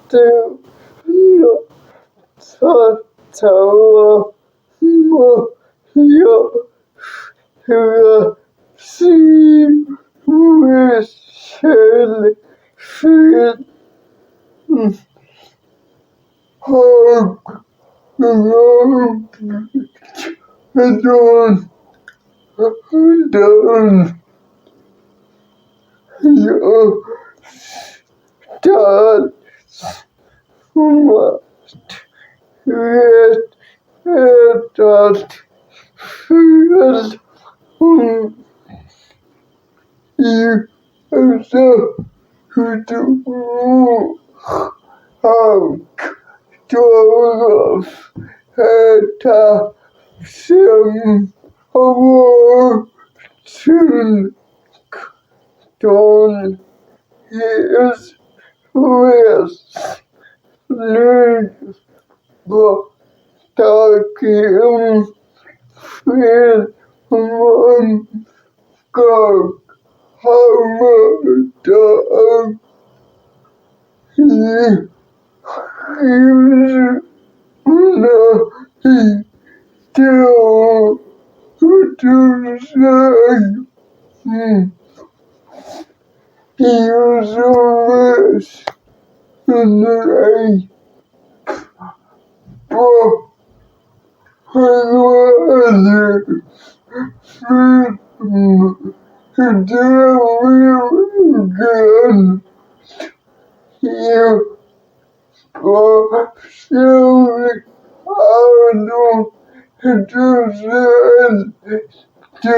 to Tatawa Moya See Michelle Finn Hog Long Don Your Dad Must Red Dot Feel You also do how to Heta Sim Award Don His West Lead Talking with one God Hammer He is he tell to say he is always in the for her freedom to do again here for silly idol to say to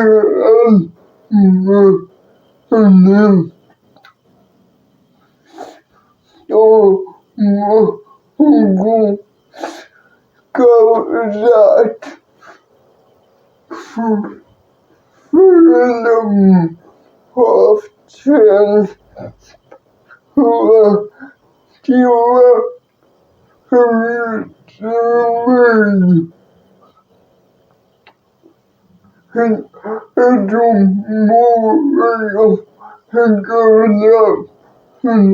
us who goes out freedom of chance who give her to and more and go up and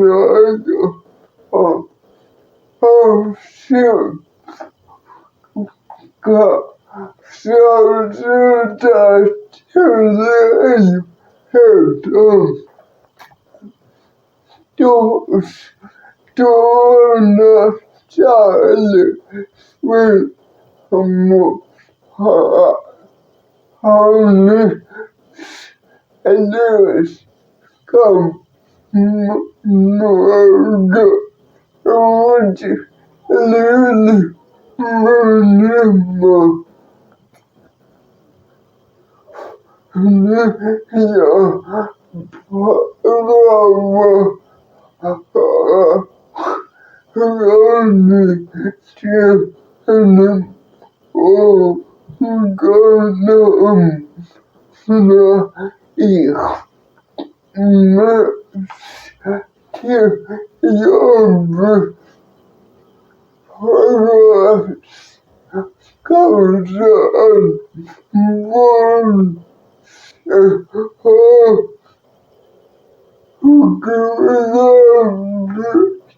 oh shit God so that they had those don't child with only and there's come no good want to learn remember yeah only to and oh God no ich your progress comes on one who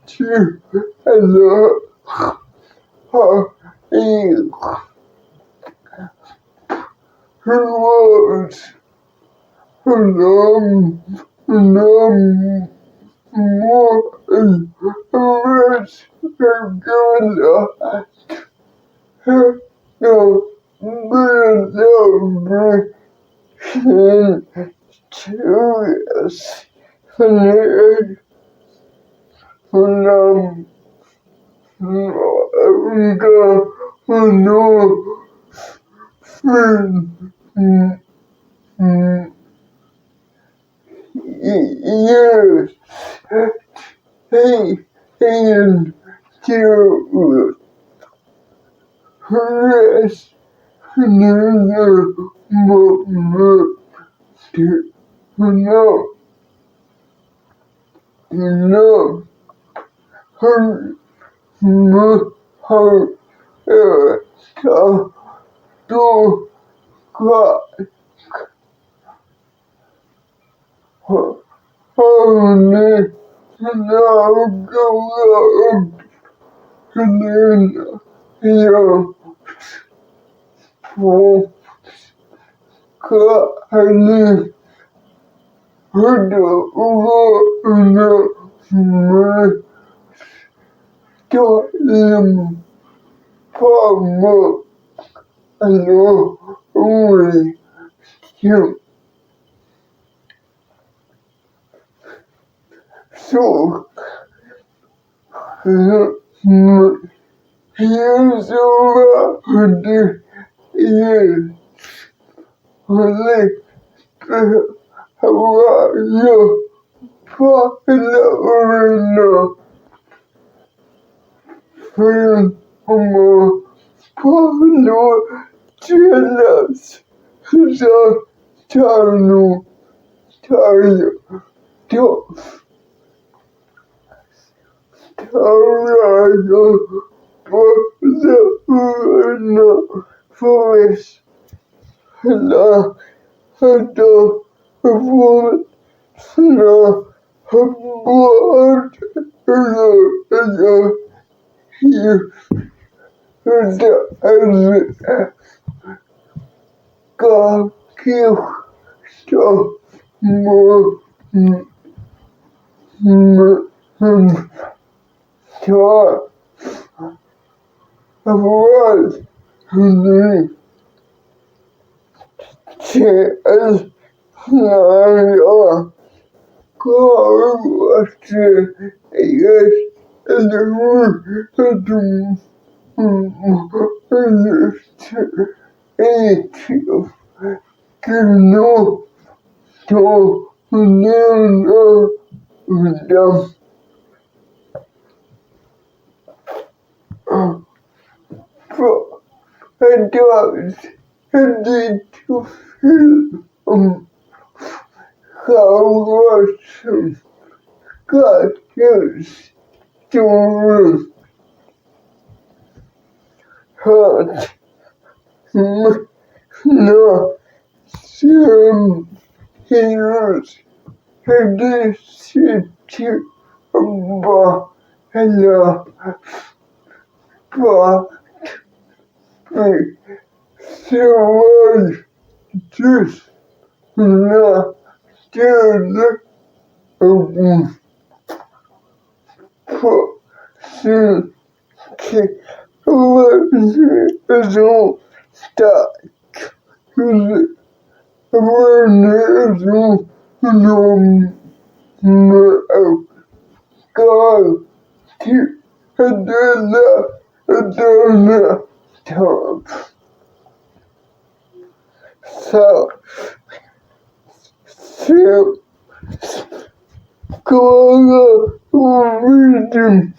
to and who was long more rich and good no celebration curious from no friend years he and to rest another moment to know her her to cry only now go up and then you for Kali Huda Uga Me Toim Pama Ano Uri You So Here's a hundred years only Hawaii Florida Film Pablo Chelas Tano Tayo Tarayo Pablo Forest La Hado Award La Award Here the God give so more talk about the chance now God was yes and the room no to no them for adults and need to feel how awesome God is to hurt no some heroes and this city hello but so just not still for raison stack raison non go to another time. So, go reading